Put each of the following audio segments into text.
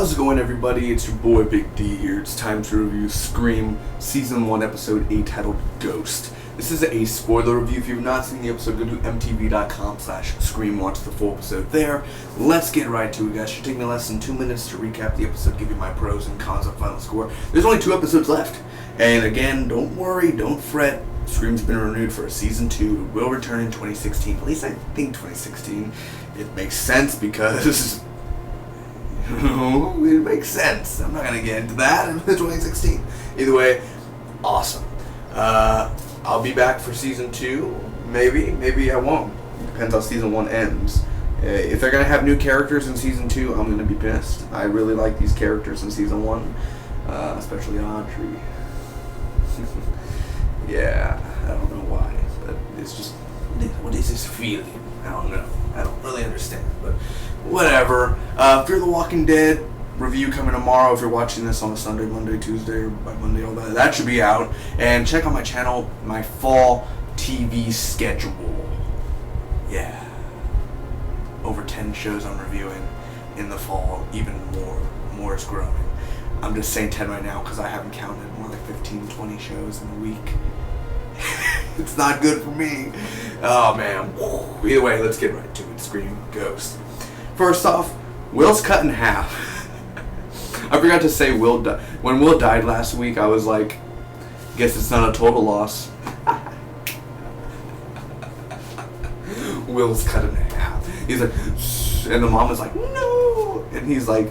How's it going, everybody? It's your boy Big D here. It's time to review Scream Season 1 Episode 8 titled Ghost. This is a spoiler review. If you've not seen the episode, go to mtv.com/Scream, watch the full episode there. Let's get right to it, guys. It should take me less than 2 minutes to recap the episode, give you my pros and cons of final score. There's only 2 episodes left. And again, don't worry, don't fret. Scream's been renewed for a Season 2. It will return in 2016. At least I think 2016. It makes sense because... it makes sense. I'm not gonna get into that in 2016. Either way, awesome. I'll be back for Season 2. Maybe I won't. Depends how Season 1 ends. If they're gonna have new characters in Season 2, I'm gonna be pissed. I really like these characters in Season 1, especially Audrey. Yeah, I don't know why, but it's just, what is this feeling? I don't know. I don't really understand, but whatever. Fear the Walking Dead review coming tomorrow. If you're watching this on a Sunday, Monday, Tuesday, or by Monday, all that should be out. And check out my channel, my fall TV schedule. Yeah. Over 10 shows I'm reviewing in the fall. Even more is growing. I'm just saying 10 right now because I haven't counted. More like 15, 20 shows in a week. It's not good for me. Oh man. Either way, let's get right to it. Scream Ghost. First off, Will's cut in half. I forgot to say Will when Will died last week. I was like, guess it's not a total loss. Will's cut in half. He's like, and the mom is like, no, and he's like,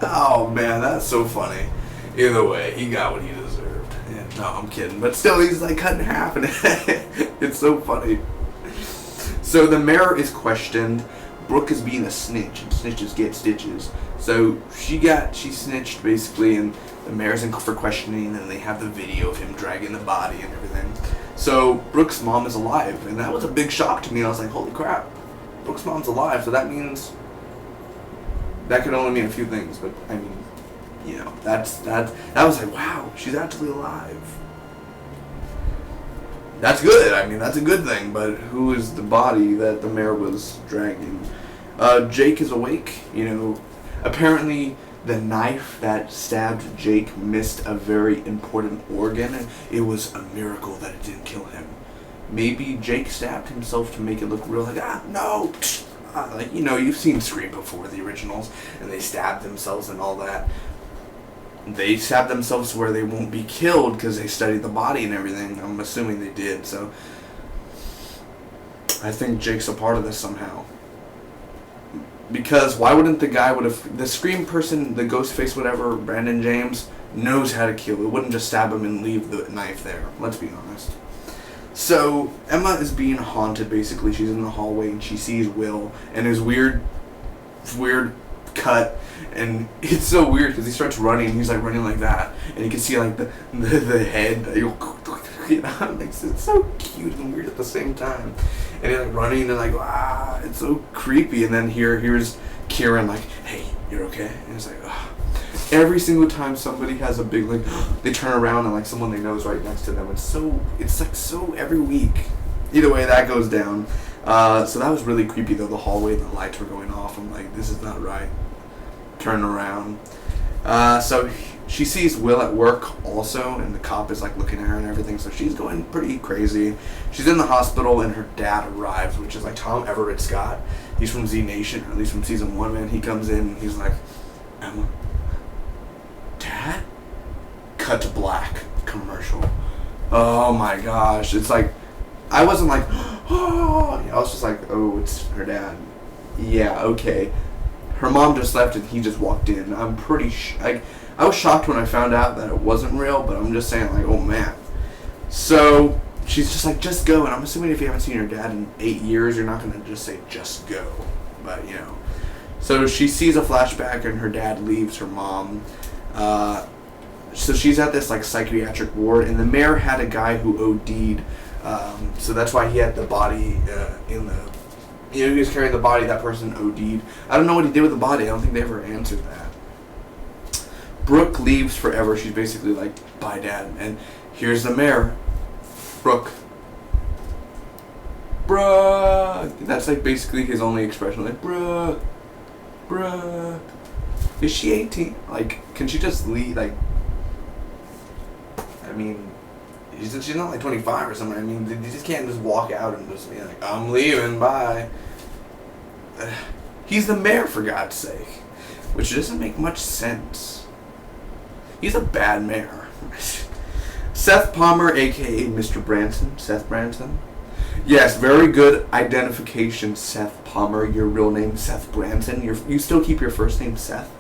oh man, that's so funny. Either way, he got what he deserved. Yeah, no, I'm kidding, but still, he's like cut in half, and it's so funny. So the mayor is questioned. Brooke is being a snitch, and snitches get stitches. So she snitched basically, and the mayor's in for questioning, and they have the video of him dragging the body and everything. So Brooke's mom is alive, and that was a big shock to me. I was like, holy crap, Brooke's mom's alive. So that means that could only mean a few things, but I mean, you know, that was like, wow, she's actually alive. That's good. I mean, that's a good thing. But who is the body that the mayor was dragging? Jake is awake. You know, apparently the knife that stabbed Jake missed a very important organ, and it was a miracle that it didn't kill him. Maybe Jake stabbed himself to make it look real. Like, no. Like, you know, you've seen Scream before, the originals, and they stab themselves and all that. They stab themselves where they won't be killed because they studied the body and everything. I'm assuming they did, so I think Jake's a part of this somehow. Because why wouldn't the guy the Scream person, the ghost face, whatever, Brandon James, knows how to kill. It wouldn't just stab him and leave the knife there. Let's be honest. So Emma is being haunted, basically. She's in the hallway and she sees Will and his weird cut, and it's so weird because he starts running. He's like running like that, and you can see like the head. It's so cute and weird at the same time. And he's like running and like it's so creepy. And then here's Kieran like, hey, you're okay? And it's like, every single time somebody has a big like, they turn around and like someone they know is right next to them. It's like so every week. Either way, that goes down. So that was really creepy though. The hallway, the lights were going off. I'm like, this is not right. Turn around. So she sees Will at work also, and the cop is like looking at her and everything. So she's going pretty crazy. She's in the hospital, and her dad arrives, which is like Tom Everett Scott. He's from Z Nation, or at least from Season 1. Man, he comes in and he's like, Emma, Dad? Cut to black. Commercial. Oh my gosh. It's like, I wasn't like, oh. I was just like, oh, it's her dad. Yeah, okay. Her mom just left and he just walked in. I'm pretty I was shocked when I found out that it wasn't real, but I'm just saying, like, oh man. So she's just like, just go. And I'm assuming if you haven't seen your dad in 8 years, you're not going to just say, just go. But, you know. So she sees a flashback and her dad leaves her mom. So she's at this, like, psychiatric ward, and the mayor had a guy who OD'd. So that's why he had the body in the... You know, he was carrying the body, that person OD'd. I don't know what he did with the body. I don't think they ever answered that. Brooke leaves forever. She's basically like, bye, Dad. And here's the mayor. Brooke. Bruh. That's like basically his only expression. Like, bruh. Bruh. Is she 18? Like, can she just leave? Like, I mean, she's not like 25 or something. I mean, you just can't just walk out and just be like, I'm leaving, bye. He's the mayor, for God's sake. Which doesn't make much sense. He's a bad mayor. Seth Palmer, a.k.a. Mr. Branson. Seth Branson. Yes, very good identification, Seth Palmer. Your real name, Seth Branson. You still keep your first name, Seth?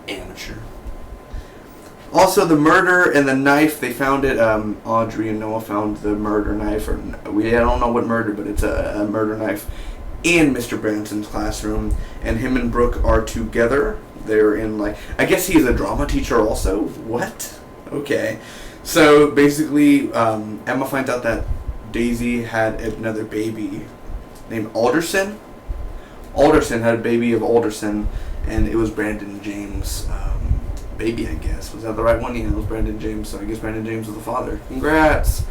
Amateur. Also, the murder and the knife, they found it. Audrey and Noah found the murder knife. I don't know what murder, but it's a murder knife in Mr. Branson's classroom. And him and Brooke are together. They're in, like, I guess he's a drama teacher also. What? Okay. So basically, Emma finds out that Daisy had another baby named Alderson. Alderson had a baby of Alderson, and it was Brandon James' baby, I guess. Was that the right one? Yeah, it was Brandon James, so I guess Brandon James was the father. Congrats!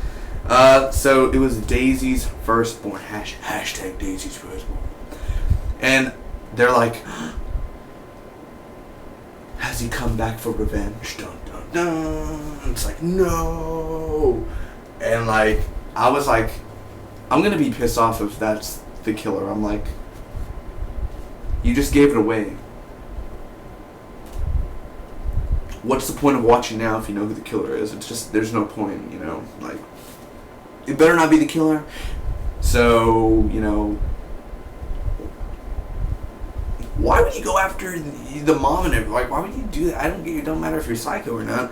So it was Daisy's firstborn. Hashtag Daisy's firstborn. And they're like, has he come back for revenge? Dun dun dun. It's like, no. And like, I was like, I'm gonna be pissed off if that's the killer. I'm like, you just gave it away. What's the point of watching now if you know who the killer is? It's just, there's no point, you know? Like, it better not be the killer. So, you know, why would you go after the mom and everything? Like, why would you do that? I don't get it. It don't matter if you're psycho or not.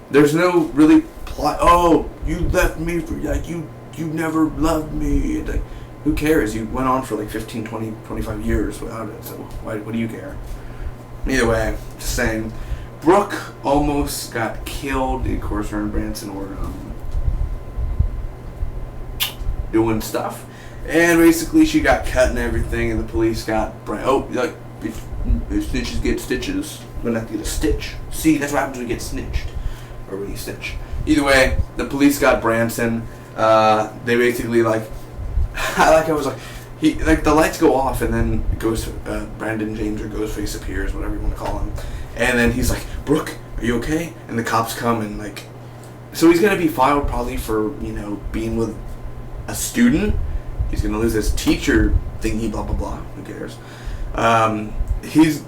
There's no really plot. Oh, you left me for, like, you never loved me. Like, who cares? You went on for like 15, 20, 25 years without it. So what do you care? Either way, just saying. Brooke almost got killed. Of course, her and Branson were doing stuff. And basically, she got cut and everything, and the police got like, if snitches get stitches, we're not get a stitch. See, that's what happens when you get snitched, or when you snitch. Either way, the police got Branson. They basically like, I was like, the lights go off, and then Brandon James or Ghostface appears, whatever you want to call him, and then he's like, Brooke, are you okay? And the cops come and like, so he's gonna be filed probably for, you know, being with a student. He's going to lose his teacher thingy, blah, blah, blah. Who cares? He's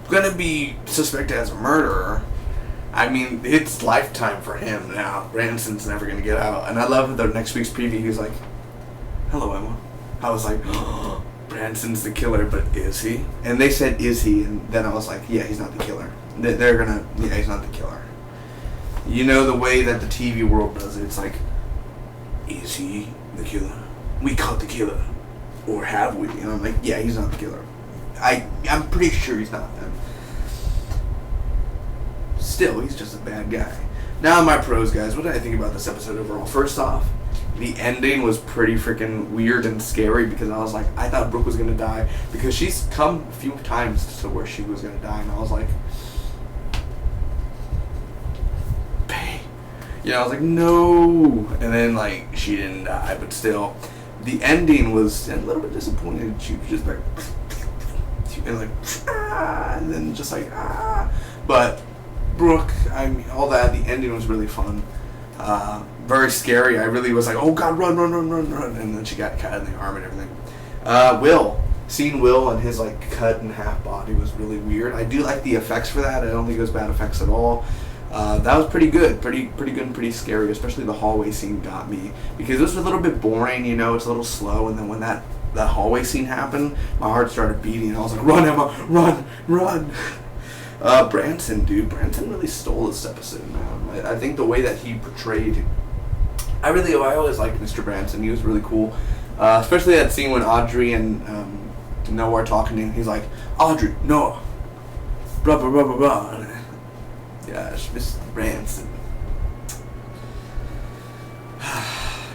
going to be suspected as a murderer. I mean, it's lifetime for him now. Branson's never going to get out. And I love the next week's preview. He's like, hello, Emma. I was like, oh, Branson's the killer, but is he? And they said, is he? And then I was like, yeah, he's not the killer. They're going to, yeah, he's not the killer. You know the way that the TV world does it. It's like, is he the killer? We caught the killer, or have we? And I'm like, yeah, he's not the killer. I'm pretty sure he's not. Still, he's just a bad guy. Now my pros, guys. What did I think about this episode overall? First off, the ending was pretty freaking weird and scary because I was like, I thought Brooke was gonna die because she's come a few times to where she was gonna die, and I was like, I was like, no. And then like she didn't die, but still. The ending was a little bit disappointing. She was just like, and like, and then just like, But Brooke, I mean, all that. The ending was really fun. Very scary. I really was like, oh God, run. And then she got cut in the arm and everything. Seeing Will and his like cut in half body was really weird. I do like the effects for that. I don't think it was bad effects at all. That was pretty good, pretty good and pretty scary, especially the hallway scene got me, because it was a little bit boring, you know, it's a little slow, and then when that hallway scene happened, my heart started beating, and I was like, run, Emma, run. Branson really stole this episode, man. I think the way that he portrayed, I always liked Mr. Branson. He was really cool, especially that scene when Audrey and Noah are talking to him. He's like, Audrey, Noah, blah, blah, blah, blah, blah. Gosh, Mr. Branson.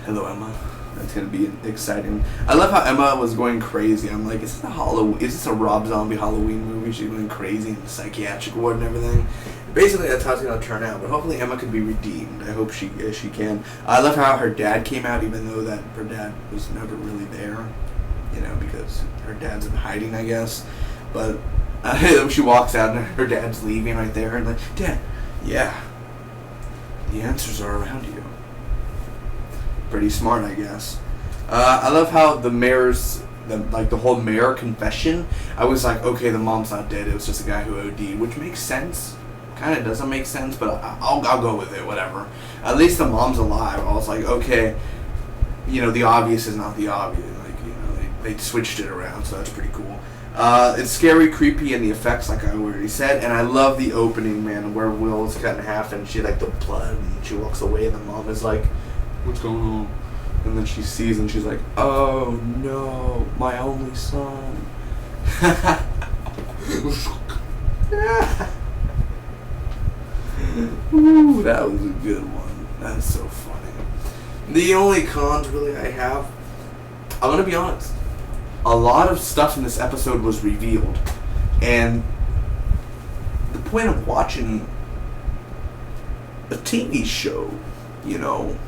Hello, Emma. That's gonna be exciting. I love how Emma was going crazy. I'm like, is this a Rob Zombie Halloween movie? She's going crazy in the psychiatric ward and everything. Basically, that's how it's gonna turn out. But hopefully, Emma can be redeemed. I hope she can. I love how her dad came out, even though that her dad was never really there. You know, because her dad's in hiding, I guess. But she walks out and her dad's leaving right there, and like, Dad, yeah, the answers are around you. Pretty smart, I guess. I love how the mayor's, the whole mayor confession, I was like, okay, the mom's not dead, it was just a guy who OD'd, which makes sense. Kind of doesn't make sense, but I'll go with it, whatever. At least the mom's alive. I was like, okay, you know, the obvious is not the obvious. Like, you know, they switched it around, so that's pretty cool. It's scary, creepy, and the effects, like I already said, and I love the opening, man, where Will's cut in half, and she, like, the blood, and she walks away, and the mom is like, what's going on? And then she sees, and she's like, oh, no, my only son. Ooh, that was a good one. That is so funny. The only cons, really, I have, I'm going to be honest, a lot of stuff in this episode was revealed, and the point of watching a TV show, you know,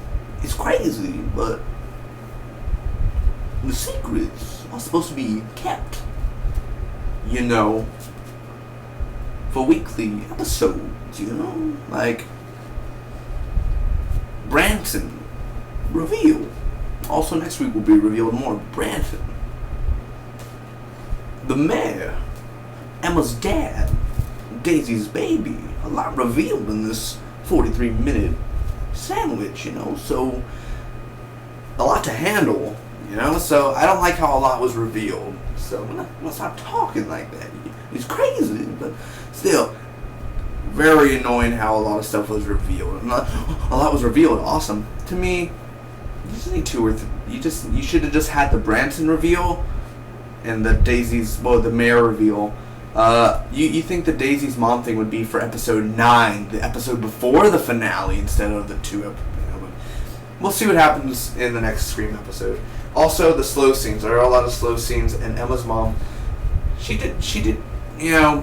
is crazy, but the secrets are supposed to be kept, you know, for weekly episodes, you know, like Branson reveal. Also next week will be revealed more. Branson, the mayor, Emma's dad, Daisy's baby, a lot revealed in this 43-minute sandwich, you know, so a lot to handle, you know, so I don't like how a lot was revealed, so I'm gonna stop talking like that. It's crazy, but still, very annoying how a lot of stuff was revealed. A lot was revealed, awesome. To me, you just need two or three, you should have just had the Branson reveal and the the mayor reveal. You think the Daisy's mom thing would be for episode 9, the episode before the finale, instead of the 2 episodes. We'll see what happens in the next Scream episode. Also, the slow scenes. There are a lot of slow scenes, and Emma's mom, she did, you know,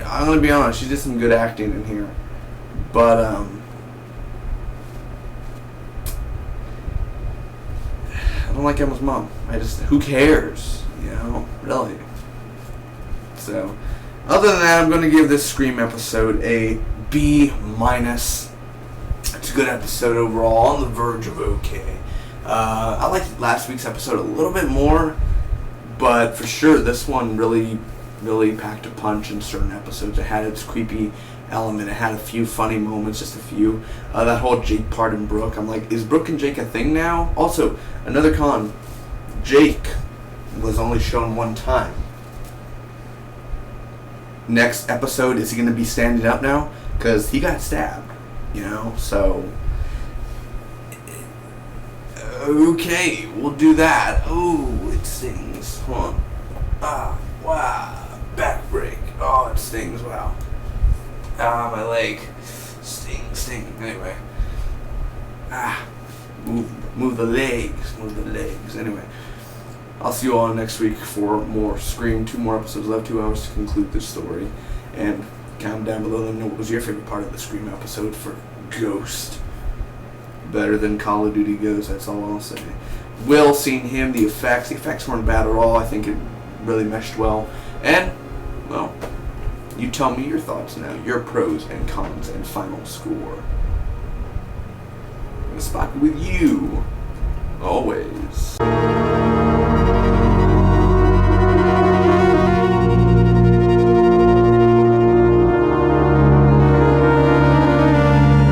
I'm gonna be honest, she did some good acting in here. But, I don't like Emma's mom. Who cares? You know, really. So, other than that, I'm going to give this Scream episode a B-. It's a good episode overall, on the verge of okay. I liked last week's episode a little bit more, but for sure, this one really, really packed a punch in certain episodes. It had its creepy element. It had a few funny moments, just a few. That whole Jake part and Brooke. I'm like, is Brooke and Jake a thing now? Also, another con, Jake was only shown one time. Next episode, is he going to be standing up now? Because he got stabbed, you know, so okay, we'll do that. Oh, it stings. Hold on. Wow, back break. Oh, it stings. Wow. My leg. Sting. Anyway. Move the legs. Anyway. I'll see you all next week for more Scream. 2 more episodes left, 2 hours to conclude this story. And comment down below, let me know what was your favorite part of the Scream episode for Ghost. Better than Call of Duty Ghost, that's all I'll say. Will, seeing him, the effects weren't bad at all. I think it really meshed well. And, well, you tell me your thoughts now, your pros and cons and final score. I'm gonna spot with you, always.